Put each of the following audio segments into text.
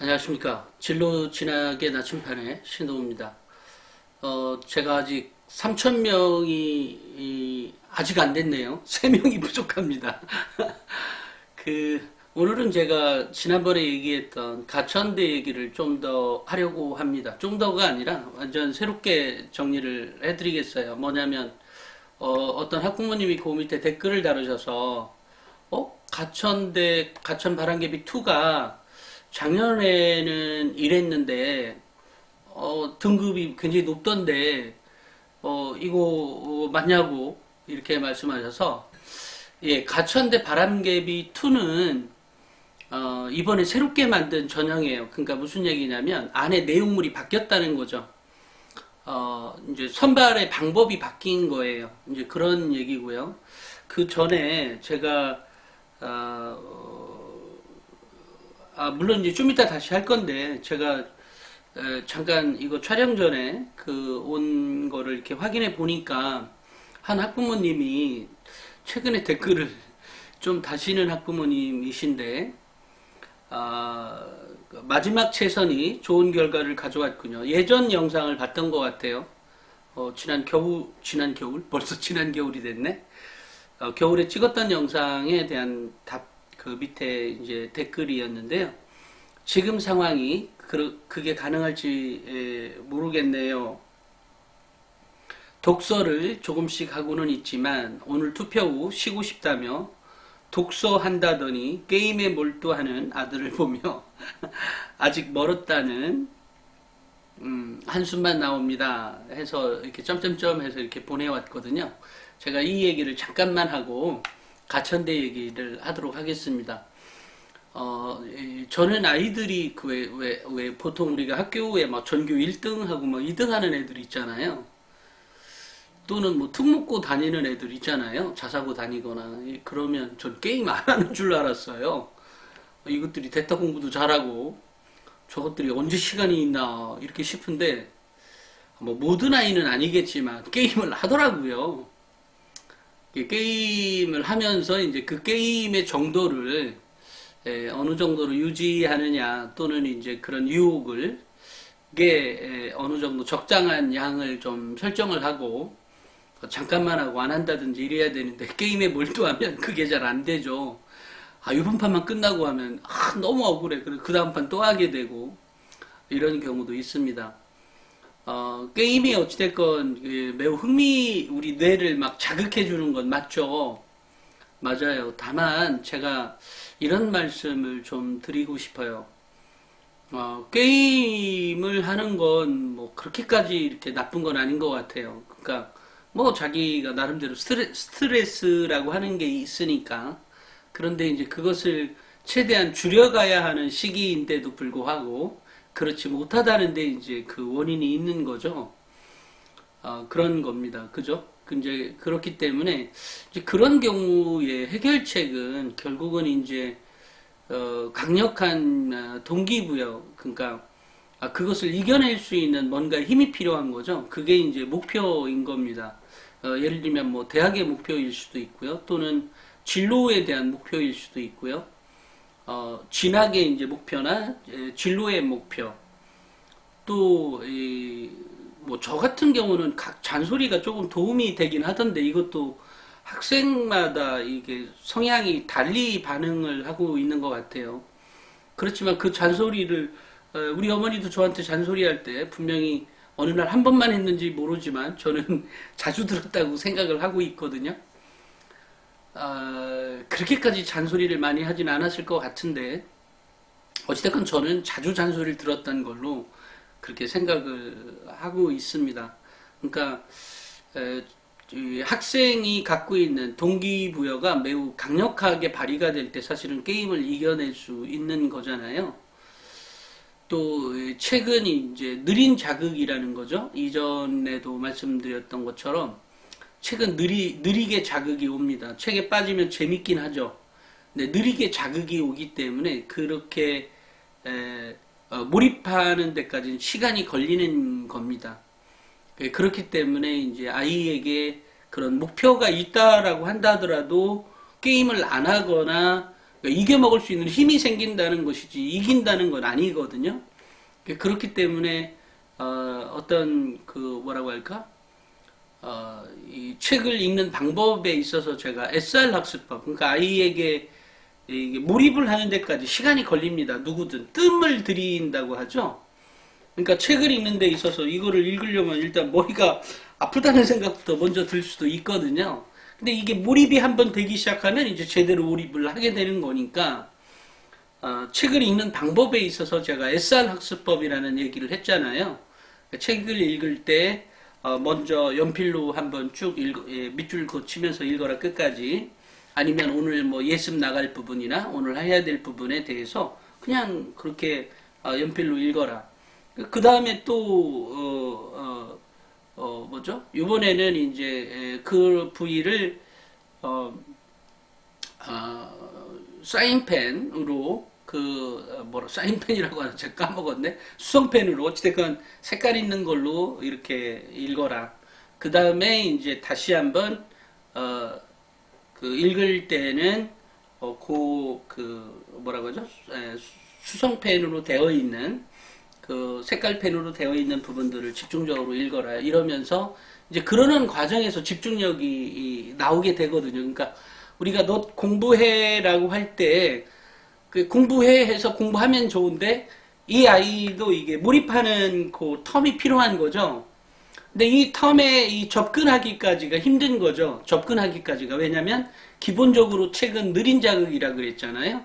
안녕하십니까. 진로 진학의 나침판의 신동우입니다. 제가 아직 3,000명이 아직 안 됐네요. 3명이 부족합니다. 오늘은 제가 지난번에 얘기했던 가천대 얘기를 좀 더 하려고 합니다. 좀 더가 아니라 완전 새롭게 정리를 해드리겠어요. 뭐냐면, 어떤 학부모님이 그 밑에 댓글을 달으셔서, 가천 바람개비 2가 작년에는 이랬는데, 등급이 굉장히 높던데, 이거 맞냐고 이렇게 말씀하셔서, 예, 가천대 바람개비 2는, 이번에 새롭게 만든 전형이에요. 그러니까 무슨 얘기냐면, 안에 내용물이 바뀌었다는 거죠. 이제 선발의 방법이 바뀐 거예요. 이제 그런 얘기고요. 그 전에 제가, 물론 이제 좀 이따 다시 할 건데, 제가 잠깐 이거 촬영 전에 온 거를 이렇게 확인해 보니까 한 학부모님이 최근에 댓글을 좀 다시는 학부모님이신데, 마지막 최선이 좋은 결과를 가져왔군요. 예전 영상을 봤던 것 같아요. 지난 겨울? 벌써 지난 겨울이 됐네? 겨울에 찍었던 영상에 대한 그 밑에 이제 댓글이었는데요. 지금 상황이 그게 가능할지 모르겠네요. 독서를 조금씩 하고는 있지만 오늘 투표 후 쉬고 싶다며 독서한다더니 게임에 몰두하는 아들을 보며 아직 멀었다는 한숨만 나옵니다 해서 이렇게 점점점 해서 이렇게 보내왔거든요. 제가 이 얘기를 잠깐만 하고 가천대 얘기를 하도록 하겠습니다. 저는 아이들이 왜 보통 우리가 학교에 막 전교 1등하고 막 2등 하는 애들 있잖아요. 또는 뭐 특목고 다니는 애들 있잖아요. 자사고 다니거나. 그러면 전 게임 안 하는 줄 알았어요. 이것들이 대타 공부도 잘하고 저것들이 언제 시간이 있나 이렇게 싶은데 뭐 모든 아이는 아니겠지만 게임을 하더라고요. 게임을 하면서 이제 그 게임의 정도를 어느 정도로 유지하느냐 또는 이제 그런 유혹을 이게 어느 정도 적당한 양을 좀 설정을 하고 잠깐만 하고 안 한다든지 이래야 되는데 게임에 몰두하면 그게 잘 안 되죠. 이번 판만 끝나고 하면 너무 억울해. 그래 그 다음 판 또 하게 되고 이런 경우도 있습니다. 게임이 어찌됐건 매우 우리 뇌를 막 자극해 주는 건 맞죠. 맞아요. 다만 제가 이런 말씀을 좀 드리고 싶어요. 게임을 하는 건 뭐 그렇게까지 이렇게 나쁜 건 아닌 것 같아요. 그러니까 뭐 자기가 나름대로 스트레스라고 하는 게 있으니까. 그런데 이제 그것을 최대한 줄여가야 하는 시기인데도 불구하고 그렇지 못하다는데 이제 그 원인이 있는 거죠. 그런 겁니다. 그죠? 이제 그렇기 때문에 이제 그런 경우에 해결책은 결국은 이제 강력한 동기부여, 그러니까 그것을 이겨낼 수 있는 뭔가 힘이 필요한 거죠. 그게 이제 목표인 겁니다. 예를 들면 뭐 대학의 목표일 수도 있고요, 또는 진로에 대한 목표일 수도 있고요. 진학의 이제 목표나 진로의 목표. 또 뭐 저 같은 경우는 각 잔소리가 조금 도움이 되긴 하던데 이것도 학생마다 이게 성향이 달리 반응을 하고 있는 것 같아요. 그렇지만 그 잔소리를 우리 어머니도 저한테 잔소리할 때 분명히 어느 날 한 번만 했는지 모르지만 저는 자주 들었다고 생각을 하고 있거든요. 그렇게까지 잔소리를 많이 하진 않았을 것 같은데 어찌됐건 저는 자주 잔소리를 들었던 걸로 그렇게 생각을 하고 있습니다. 그러니까 이 학생이 갖고 있는 동기부여가 매우 강력하게 발휘가 될 때 사실은 게임을 이겨낼 수 있는 거잖아요. 또 최근이 이제 느린 자극이라는 거죠. 이전에도 말씀드렸던 것처럼 책은 느리게 자극이 옵니다. 책에 빠지면 재밌긴 하죠. 근데 느리게 자극이 오기 때문에 그렇게 몰입하는 데까지는 시간이 걸리는 겁니다. 그렇기 때문에 이제 아이에게 그런 목표가 있다라고 한다 하더라도 게임을 안 하거나 그러니까 이겨먹을 수 있는 힘이 생긴다는 것이지 이긴다는 건 아니거든요. 그렇기 때문에 어떤 그 뭐라고 할까? 이 책을 읽는 방법에 있어서 제가 SR 학습법, 그러니까 아이에게 이게 몰입을 하는 데까지 시간이 걸립니다. 누구든 뜸을 들인다고 하죠. 그러니까 책을 읽는 데 있어서 이거를 읽으려면 일단 머리가 아프다는 생각부터 먼저 들 수도 있거든요. 근데 이게 몰입이 한번 되기 시작하면 이제 제대로 몰입을 하게 되는 거니까 책을 읽는 방법에 있어서 제가 SR 학습법이라는 얘기를 했잖아요. 책을 읽을 때 먼저 연필로 한번 쭉 밑줄 그치면서 읽어라 끝까지. 아니면 오늘 뭐 예습 나갈 부분이나 오늘 해야 될 부분에 대해서 그냥 그렇게 연필로 읽어라. 그 다음에 또 뭐죠? 이번에는 이제 그 부위를 사인펜으로 사인펜이라고 하는 제가 까먹었네. 수성펜으로 어찌됐건 색깔 있는 걸로 이렇게 읽어라. 그 다음에 이제 다시 한번 그 읽을 때는 뭐라고 하죠? 수성펜으로 되어 있는 그 색깔펜으로 되어 있는 부분들을 집중적으로 읽어라. 이러면서 이제 그러는 과정에서 집중력이 나오게 되거든요. 그러니까 우리가 너 공부해라고 할 때 그 공부해 해서 공부하면 좋은데 이 아이도 이게 몰입하는 그 텀이 필요한 거죠. 근데 이 텀에 이 접근하기까지가 힘든 거죠. 접근하기까지가. 왜냐면 기본적으로 책은 느린 자극이라 그랬잖아요.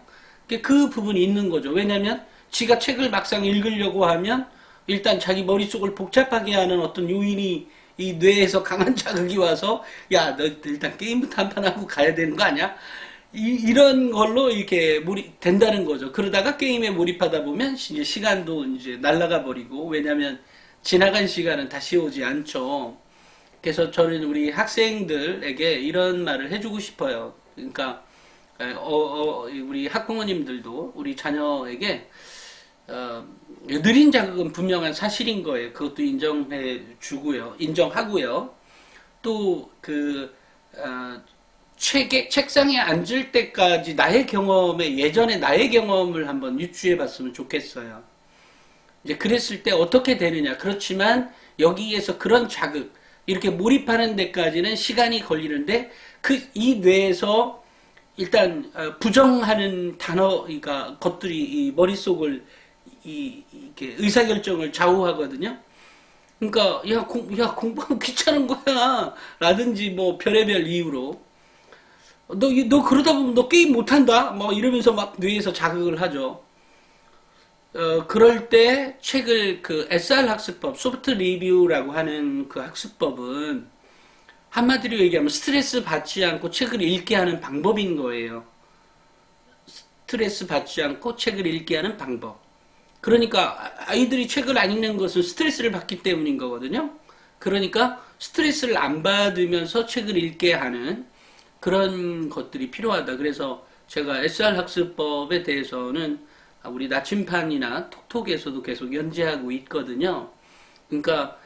그 부분이 있는 거죠. 왜냐면 지가 책을 막상 읽으려고 하면 일단 자기 머릿속을 복잡하게 하는 어떤 요인이 이 뇌에서 강한 자극이 와서 야, 너 일단 게임부터 한 판 하고 가야 되는 거 아니야? 이런 걸로 이렇게 된다는 거죠. 그러다가 게임에 몰입하다 보면 이제 시간도 이제 날아가 버리고, 왜냐면 지나간 시간은 다시 오지 않죠. 그래서 저는 우리 학생들에게 이런 말을 해주고 싶어요. 그러니까 우리 학부모님들도 우리 자녀에게 느린 자극은 분명한 사실인 거예요. 그것도 인정하고요. 또 책상에 앉을 때까지 예전에 나의 경험을 한번 유추해 봤으면 좋겠어요. 이제 그랬을 때 어떻게 되느냐. 그렇지만 여기에서 그런 자극, 이렇게 몰입하는 데까지는 시간이 걸리는데 이 뇌에서 일단 부정하는 단어가 것들이 이 머릿속을 이렇게 의사결정을 좌우하거든요. 그러니까 공부하면 귀찮은 거야 라든지 뭐 별의별 이유로 너 그러다 보면 너 게임 못한다 뭐 이러면서 막 뇌에서 자극을 하죠. 그럴 때 책을 그 SR 학습법, 소프트 리뷰라고 하는 그 학습법은 한마디로 얘기하면 스트레스 받지 않고 책을 읽게 하는 방법인 거예요. 스트레스 받지 않고 책을 읽게 하는 방법. 그러니까 아이들이 책을 안 읽는 것은 스트레스를 받기 때문인 거거든요. 그러니까 스트레스를 안 받으면서 책을 읽게 하는 그런 것들이 필요하다. 그래서 제가 SR 학습법에 대해서는 우리 나침판이나 톡톡에서도 계속 연재하고 있거든요. 그러니까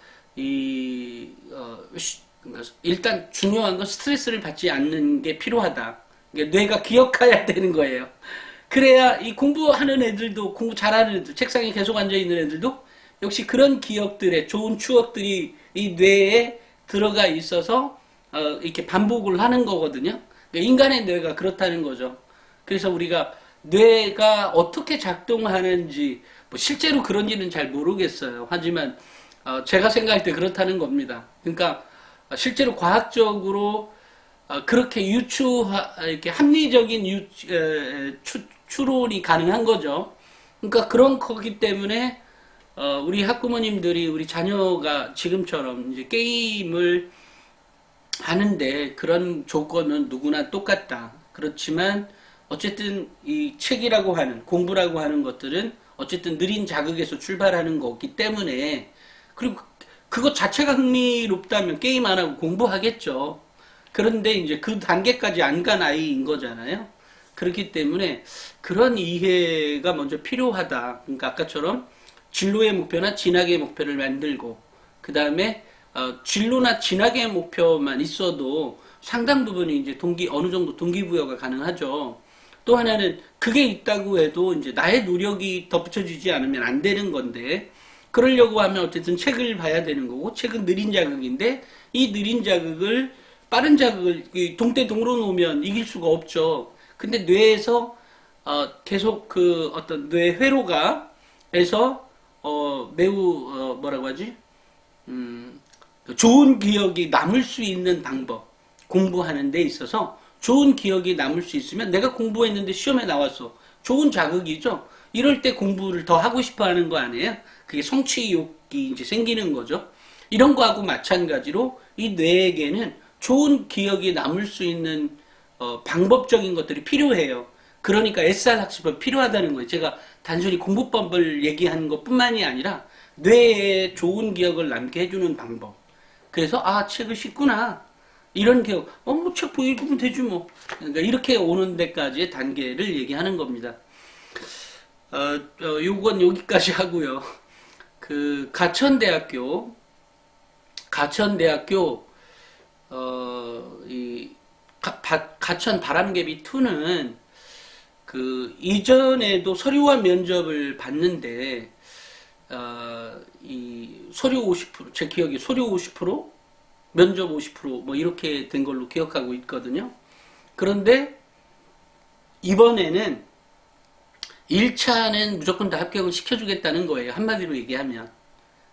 일단 중요한 건 스트레스를 받지 않는 게 필요하다. 뇌가 기억해야 되는 거예요. 그래야 이 공부하는 애들도, 공부 잘하는 애들, 책상에 계속 앉아있는 애들도 역시 그런 기억들의 좋은 추억들이 이 뇌에 들어가 있어서 이렇게 반복을 하는 거거든요. 인간의 뇌가 그렇다는 거죠. 그래서 우리가 뇌가 어떻게 작동하는지 뭐 실제로 그런지는 잘 모르겠어요. 하지만 제가 생각할 때 그렇다는 겁니다. 그러니까 실제로 과학적으로 그렇게 이렇게 합리적인 추론이 가능한 거죠. 그러니까 그런 거기 때문에 우리 학부모님들이 우리 자녀가 지금처럼 이제 게임을 하는데 그런 조건은 누구나 똑같다. 그렇지만 어쨌든 이 책이라고 하는, 공부라고 하는 것들은 어쨌든 느린 자극에서 출발하는 거기 때문에, 그리고 그것 자체가 흥미롭다면 게임 안 하고 공부하겠죠. 그런데 이제 그 단계까지 안 간 아이인 거잖아요. 그렇기 때문에 그런 이해가 먼저 필요하다. 그러니까 아까처럼 진로의 목표나 진학의 목표를 만들고, 그 다음에 진로나 진학의 목표만 있어도 상당 부분이 이제 어느 정도 동기부여가 가능하죠. 또 하나는 그게 있다고 해도 이제 나의 노력이 덧붙여지지 않으면 안 되는 건데, 그러려고 하면 어쨌든 책을 봐야 되는 거고, 책은 느린 자극인데, 이 느린 자극을, 빠른 자극을 동대동으로 놓으면 이길 수가 없죠. 근데 뇌에서 계속 그 어떤 뇌 회로가 해서 매우 뭐라고 하지? 좋은 기억이 남을 수 있는 방법, 공부하는 데 있어서 좋은 기억이 남을 수 있으면, 내가 공부했는데 시험에 나왔어. 좋은 자극이죠. 이럴 때 공부를 더 하고 싶어 하는 거 아니에요? 그게 성취욕이 이제 생기는 거죠. 이런 거하고 마찬가지로 이 뇌에게는 좋은 기억이 남을 수 있는 방법적인 것들이 필요해요. 그러니까 SR 학습이 필요하다는 거예요. 제가 단순히 공부법을 얘기하는 것뿐만이 아니라 뇌에 좋은 기억을 남게 해주는 방법. 그래서 책을 읽구나. 이런 기억. 뭐 책 읽으면 되지 뭐. 그러니까 이렇게 오는 데까지의 단계를 얘기하는 겁니다. 요건 여기까지 하고요. 그 가천대학교 이 가천 바람개비 2는 그 이전에도 서류와 면접을 봤는데 이 서류 50%, 제 기억이 서류 50%, 면접 50%뭐 이렇게 된 걸로 기억하고 있거든요. 그런데 이번에는 1차는 무조건 다 합격을 시켜주겠다는 거예요. 한마디로 얘기하면.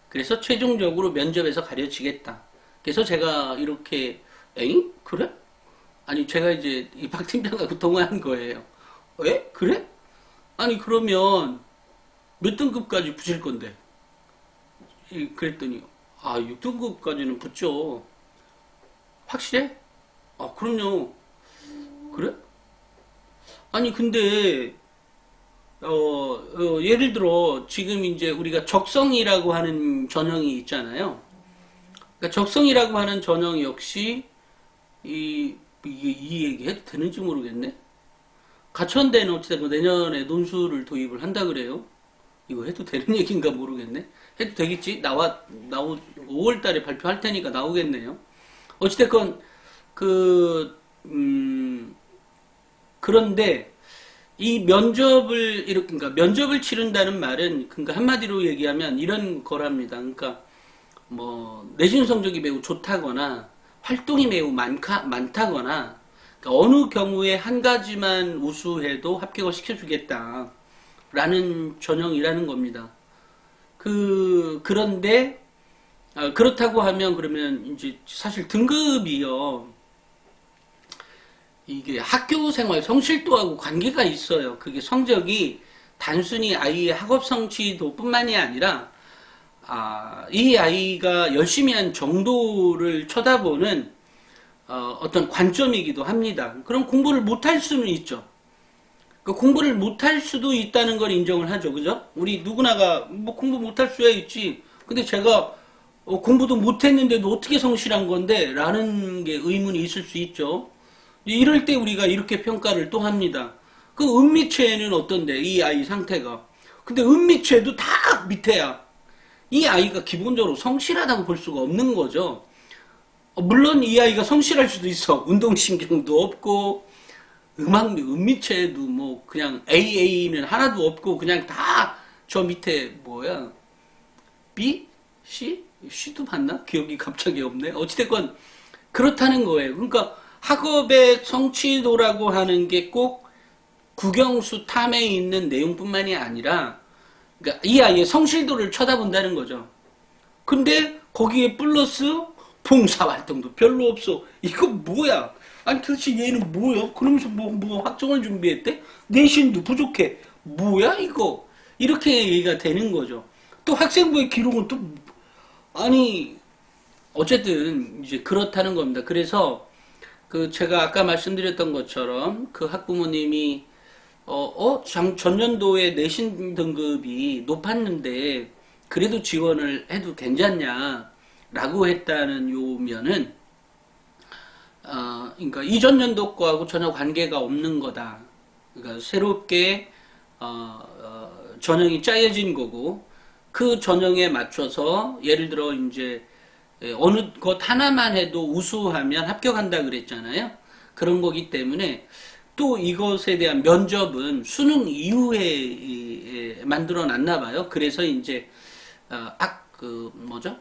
그래서 최종적으로 면접에서 가려지겠다. 그래서 제가 이렇게 에잉? 그래? 아니 제가 이제 이 박 팀장하고 통화한 거예요. 에? 그래? 아니 그러면 몇 등급까지 붙일 건데? 그랬더니 6등급까지는 붙죠. 확실해? 그럼요. 그래? 아니 근데 예를 들어 지금 이제 우리가 적성이라고 하는 전형이 있잖아요. 그러니까 적성이라고 하는 전형 역시 이 얘기 해도 되는지 모르겠네. 가천대는 어찌됐건 내년에 논술을 도입을 한다 그래요. 이거 해도 되는 얘기인가 모르겠네. 해도 되겠지? 5월 달에 발표할 테니까 나오겠네요. 어찌됐건, 그런데, 이 면접을, 그러니까 면접을 치른다는 말은, 그러니까 한마디로 얘기하면 이런 거랍니다. 그러니까, 내신 성적이 매우 좋다거나, 활동이 매우 많다거나, 그러니까 어느 경우에 한 가지만 우수해도 합격을 시켜주겠다. 라는 전형이라는 겁니다. 그런데, 그렇다고 하면 그러면 이제 사실 등급이요. 이게 학교 생활 성실도하고 관계가 있어요. 그게 성적이 단순히 아이의 학업 성취도 뿐만이 아니라, 이 아이가 열심히 한 정도를 쳐다보는 어떤 관점이기도 합니다. 그럼 공부를 못할 수는 있죠. 공부를 못할 수도 있다는 걸 인정을 하죠. 그죠? 우리 누구나가 공부 못할 수야 있지. 근데 제가 공부도 못했는데도 어떻게 성실한 건데? 라는 게 의문이 있을 수 있죠. 이럴 때 우리가 이렇게 평가를 또 합니다. 그 은미체는 어떤데? 이 아이 상태가. 근데 은미체도 다 밑에야. 이 아이가 기본적으로 성실하다고 볼 수가 없는 거죠. 물론 이 아이가 성실할 수도 있어. 운동신경도 없고, 은미체도 그냥 AA는 하나도 없고, 그냥 다 저 밑에 B? C? C도 봤나? 기억이 갑자기 없네. 어찌됐건 그렇다는 거예요. 그러니까 학업의 성취도라고 하는 게 꼭 국영수 탐에 있는 내용뿐만이 아니라, 그러니까 이 아이의 성실도를 쳐다본다는 거죠. 근데 거기에 플러스 봉사활동도 별로 없어. 이거 뭐야? 아니 도대체 얘는 뭐야? 그러면서 학종을 준비했대? 내신도 부족해. 뭐야 이거? 이렇게 얘기가 되는 거죠. 또 학생부의 기록은 또 어쨌든 이제 그렇다는 겁니다. 그래서 제가 아까 말씀드렸던 것처럼 그 학부모님이 전년도에 내신 등급이 높았는데 그래도 지원을 해도 괜찮냐라고 했다는 요면은 그러니까 이전 연도 거하고 전혀 관계가 없는 거다. 그러니까 새롭게 전형이 짜여진 거고 그 전형에 맞춰서 예를 들어 이제 어느 것 하나만 해도 우수하면 합격한다 그랬잖아요. 그런 거기 때문에 또 이것에 대한 면접은 수능 이후에 만들어 놨나 봐요. 그래서 이제 뭐죠?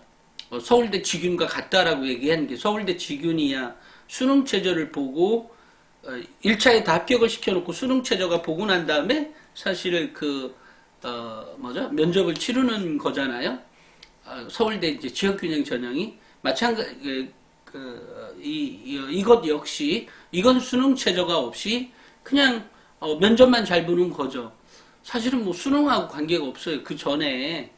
서울대 직윤과 같다라고 얘기한 게 서울대 직윤이야 수능 최저를 보고 1차에 다 합격을 시켜놓고 수능 최저가 보고 난 다음에 사실 뭐죠? 면접을 치르는 거잖아요. 서울대 이제 지역균형 전형이 마찬가지 이것 역시 이건 수능 최저가 없이 그냥 면접만 잘 보는 거죠. 사실은 뭐 수능하고 관계가 없어요. 그 전에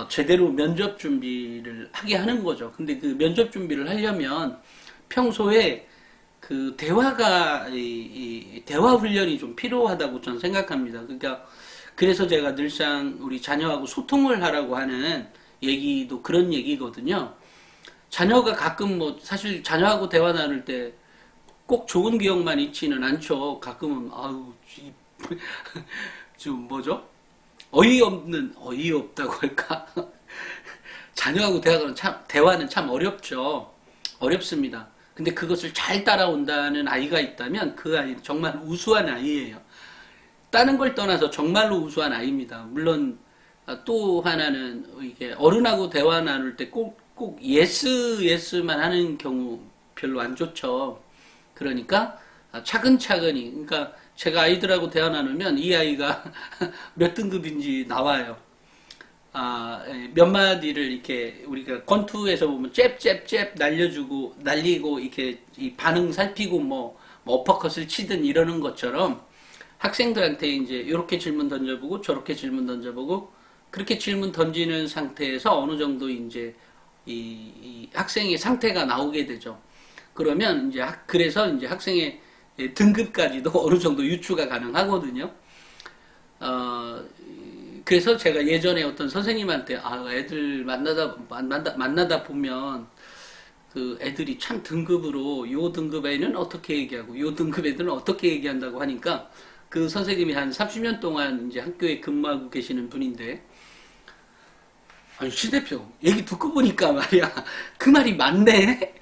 제대로 면접 준비를 하게 하는 거죠. 근데 그 면접 준비를 하려면 평소에 그 대화 훈련이 좀 필요하다고 저는 생각합니다. 그러니까 그래서 제가 늘상 우리 자녀하고 소통을 하라고 하는 얘기도 그런 얘기거든요. 자녀가 가끔 뭐 사실 자녀하고 대화 나눌 때 꼭 좋은 기억만 있지는 않죠. 가끔은 아유 좀 뭐죠? 어이없다고 할까? 자녀하고 대화는 참 어렵죠. 어렵습니다. 근데 그것을 잘 따라온다는 아이가 있다면 그 아이는 정말 우수한 아이예요. 다른 걸 떠나서 정말로 우수한 아이입니다. 물론 또 하나는 이게 어른하고 대화 나눌 때 꼭 예스만 하는 경우 별로 안 좋죠. 그러니까 차근차근히, 그러니까 제가 아이들하고 대화 나누면 이 아이가 몇 등급인지 나와요. 몇 마디를 이렇게 우리가 권투에서 보면 잽 날리고 이렇게 이 반응 살피고 뭐 어퍼컷을 치든 이러는 것처럼 학생들한테 이제 이렇게 질문 던져보고 저렇게 질문 던져보고 그렇게 질문 던지는 상태에서 어느 정도 이제 이 학생의 상태가 나오게 되죠. 그러면 이제 그래서 이제 학생의 등급까지도 어느 정도 유추가 가능하거든요. 그래서 제가 예전에 어떤 선생님한테 애들 만나다 보면 그 애들이 참 등급으로 요 등급 애는 어떻게 얘기하고 요 등급 애들은 어떻게 얘기한다고 하니까 그 선생님이 한 30년 동안 이제 학교에 근무하고 계시는 분인데 아니 시 대표 얘기 듣고 보니까 말이야 그 말이 맞네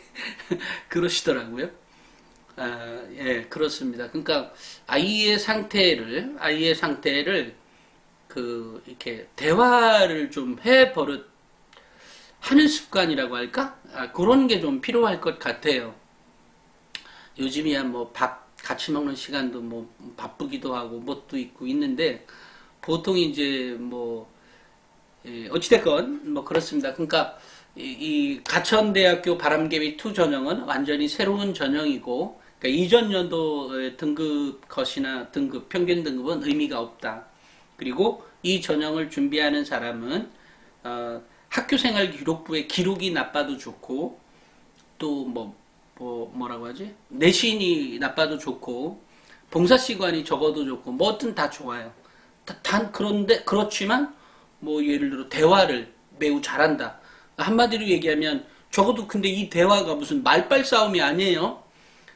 그러시더라고요. 예, 그렇습니다. 그러니까 아이의 상태를 이렇게 대화를 좀 해버릇 하는 습관이라고 할까? 그런 게 좀 필요할 것 같아요. 요즘이야 뭐 밥 같이 먹는 시간도 뭐 바쁘기도 하고 뭣도 있고 있는데 보통 이제 뭐 어찌됐건 뭐 그렇습니다. 그러니까 이 가천대학교 바람개비 2 전형은 완전히 새로운 전형이고 그러니까 이전 연도 등급 컷이나 평균 등급은 의미가 없다. 그리고 이 전형을 준비하는 사람은 학교생활 기록부에 기록이 나빠도 좋고 또 뭐라고 하지? 내신이 나빠도 좋고 봉사시간이 적어도 좋고 뭐든 다 좋아요. 그런데 그렇지만 뭐 예를 들어 대화를 매우 잘한다. 한마디로 얘기하면 적어도 근데 이 대화가 무슨 말빨 싸움이 아니에요.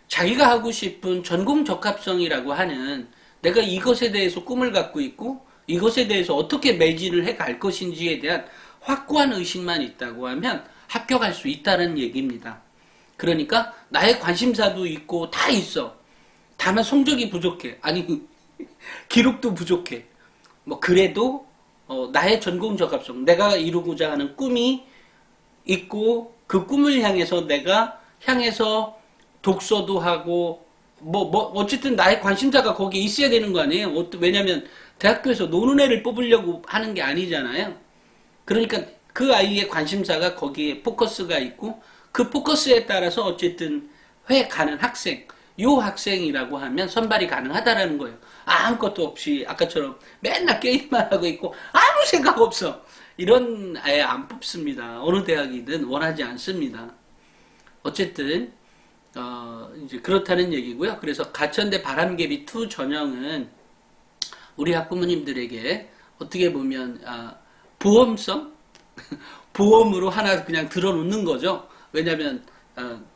자기가 하고 싶은 전공 적합성이라고 하는 내가 이것에 대해서 꿈을 갖고 있고 이것에 대해서 어떻게 매진을 해갈 것인지에 대한 확고한 의식만 있다고 하면 합격할 수 있다는 얘기입니다. 그러니까 나의 관심사도 있고 다 있어. 다만 성적이 부족해. 아니 기록도 부족해. 뭐 그래도 나의 전공 적합성, 내가 이루고자 하는 꿈이 있고 그 꿈을 향해서 내가 향해서 독서도 하고 어쨌든 나의 관심사가 거기에 있어야 되는 거 아니에요. 왜냐면 대학교에서 노는 애를 뽑으려고 하는 게 아니잖아요. 그러니까 그 아이의 관심사가 거기에 포커스가 있고 그 포커스에 따라서 어쨌든 회 가는 학생, 요 학생이라고 하면 선발이 가능하다라는 거예요. 아무것도 없이 아까처럼 맨날 게임만 하고 있고 아무 생각 없어. 이런 아예 안 뽑습니다. 어느 대학이든 원하지 않습니다. 어쨌든 이제 그렇다는 얘기고요. 그래서 가천대 바람개비 2 전형은 우리 학부모님들에게 어떻게 보면 보험성 보험으로 하나 그냥 들어놓는 거죠. 왜냐하면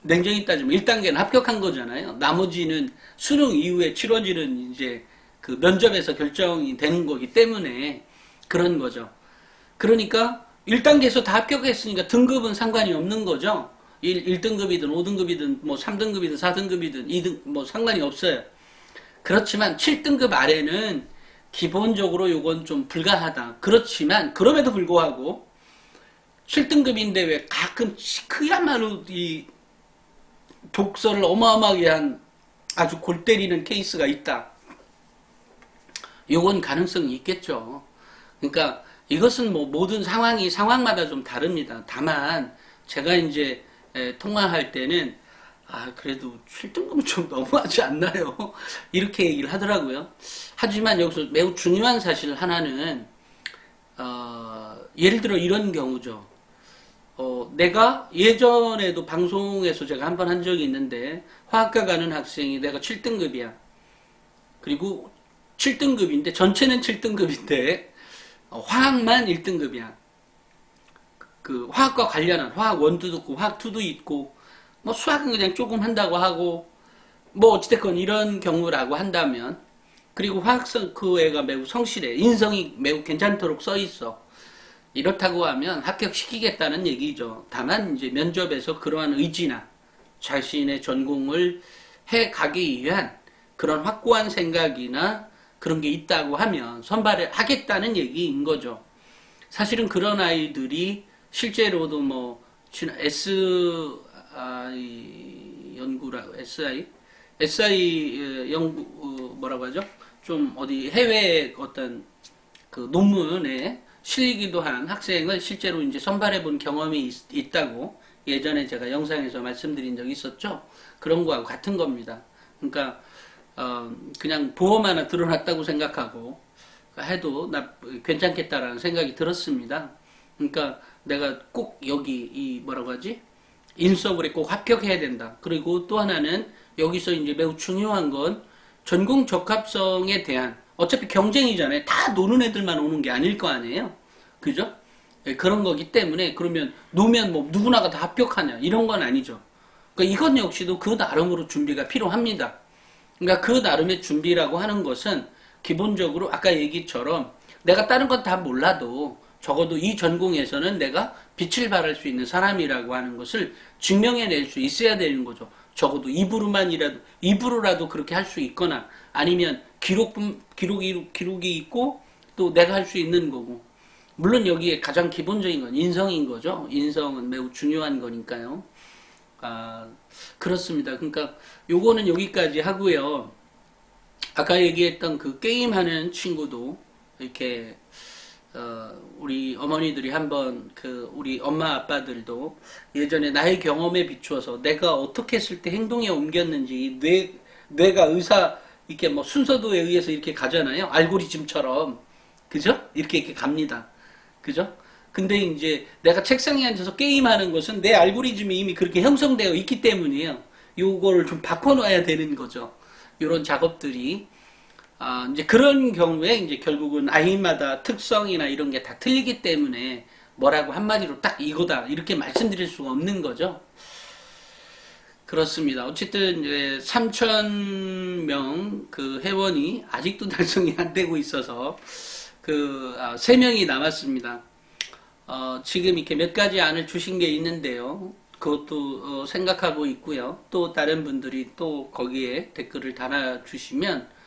냉정히 따지면 1단계는 합격한 거잖아요. 나머지는 수능 이후에 치러지는 이제 그 면접에서 결정이 되는 거기 때문에 그런 거죠. 그러니까 1단계에서 다 합격했으니까 등급은 상관이 없는 거죠. 1등급이든 5등급이든 뭐 3등급이든 4등급이든 2등 뭐 상관이 없어요. 그렇지만 7등급 아래는 기본적으로 요건 좀 불가하다. 그렇지만 그럼에도 불구하고 7등급인데 왜 가끔 그야말로 이 독서를 어마어마하게 한 아주 골 때리는 케이스가 있다. 요건 가능성이 있겠죠. 그러니까 이것은 뭐 모든 상황이 상황마다 좀 다릅니다. 다만 제가 이제 통화할 때는 그래도 7등급은 좀 너무하지 않나요? 이렇게 얘기를 하더라고요. 하지만 여기서 매우 중요한 사실 하나는 예를 들어 이런 경우죠. 내가 예전에도 방송에서 제가 한 번 한 적이 있는데 화학과 가는 학생이 내가 7등급이야. 그리고 7등급인데 전체는 7등급인데 화학만 1등급이야. 그 화학과 관련한 화학 1도 있고 화학 2도 있고 뭐 수학은 그냥 조금 한다고 하고 뭐 어찌됐건 이런 경우라고 한다면 그리고 화학성 그 애가 매우 성실해. 인성이 매우 괜찮도록 써 있어. 이렇다고 하면 합격시키겠다는 얘기죠. 다만 이제 면접에서 그러한 의지나 자신의 전공을 해 가기 위한 그런 확고한 생각이나 그런 게 있다고 하면 선발을 하겠다는 얘기인 거죠. 사실은 그런 아이들이 실제로도 뭐 SI 연구라고 SI 연구 뭐라고 하죠? 좀 어디 해외 어떤 그 논문에 실리기도 한 학생을 실제로 이제 선발해 본 경험이 있다고 예전에 제가 영상에서 말씀드린 적이 있었죠. 그런 거하고 같은 겁니다. 그러니까 그냥 보험 하나 들어놨다고 생각하고 해도 괜찮겠다라는 생각이 들었습니다. 그러니까 내가 꼭 여기 이 뭐라고 하지? 인서울에 꼭 합격해야 된다. 그리고 또 하나는 여기서 이제 매우 중요한 건 전공 적합성에 대한 어차피 경쟁이잖아요. 다 노는 애들만 오는 게 아닐 거 아니에요. 그죠? 예, 그런 거기 때문에 그러면 노면 뭐 누구나가 다 합격하냐 이런 건 아니죠. 그러니까 이건 역시도 그 나름으로 준비가 필요합니다. 그러니까 그 나름의 준비라고 하는 것은 기본적으로 아까 얘기처럼 내가 다른 건 다 몰라도 적어도 이 전공에서는 내가 빛을 발할 수 있는 사람이라고 하는 것을 증명해낼 수 있어야 되는 거죠. 적어도 입으로라도 그렇게 할 수 있거나 아니면 기록이 있고 또 내가 할 수 있는 거고. 물론 여기에 가장 기본적인 건 인성인 거죠. 인성은 매우 중요한 거니까요. 그렇습니다. 그러니까 요거는 여기까지 하고요. 아까 얘기했던 그 게임하는 친구도 이렇게 우리 어머니들이 한번 우리 엄마 아빠들도 예전에 나의 경험에 비추어서 내가 어떻게 했을 때 행동에 옮겼는지 뇌가 이렇게 뭐 순서도에 의해서 이렇게 가잖아요. 알고리즘처럼. 그죠? 이렇게 갑니다. 그죠? 근데 이제 내가 책상에 앉아서 게임하는 것은 내 알고리즘이 이미 그렇게 형성되어 있기 때문이에요. 요거를 좀 바꿔놔야 되는 거죠. 요런 작업들이. 이제 그런 경우에 이제 결국은 아이마다 특성이나 이런 게 다 틀리기 때문에 뭐라고 한마디로 딱 이거다 이렇게 말씀드릴 수가 없는 거죠. 그렇습니다. 어쨌든 이제 3,000명 그 회원이 아직도 달성이 안 되고 있어서 3명이 남았습니다. 지금 이렇게 몇 가지 안을 주신 게 있는데요. 그것도 생각하고 있고요. 또 다른 분들이 또 거기에 댓글을 달아주시면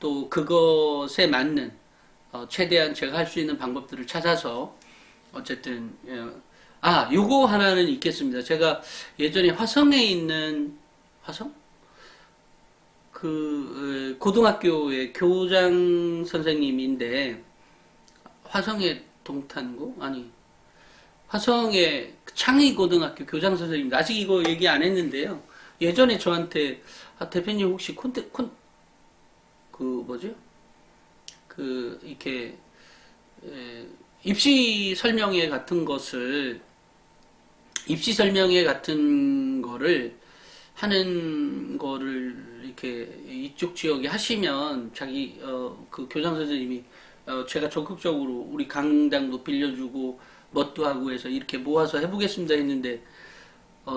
또 그것에 맞는 최대한 제가 할 수 있는 방법들을 찾아서 어쨌든 요거 하나는 있겠습니다. 제가 예전에 화성에 있는 화성? 고등학교의 교장 선생님인데 화성의 동탄고? 아니 화성의 창의고등학교 교장 선생님 아직 이거 얘기 안 했는데요. 예전에 저한테 대표님 혹시 이렇게 입시 설명회 같은 거를 하는 거를 이렇게 이쪽 지역에 하시면 그 교장 선생님이 제가 적극적으로 우리 강당도 빌려주고 뭣도 하고 해서 이렇게 모아서 해보겠습니다 했는데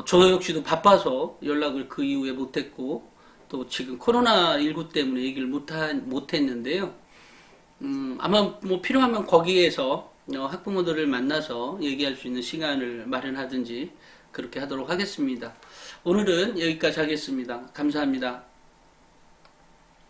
저 역시도 바빠서 연락을 그 이후에 못했고 또 지금 코로나19 때문에 얘기를 못했는데요. 아마 뭐 필요하면 거기에서 학부모들을 만나서 얘기할 수 있는 시간을 마련하든지 그렇게 하도록 하겠습니다. 오늘은 여기까지 하겠습니다. 감사합니다.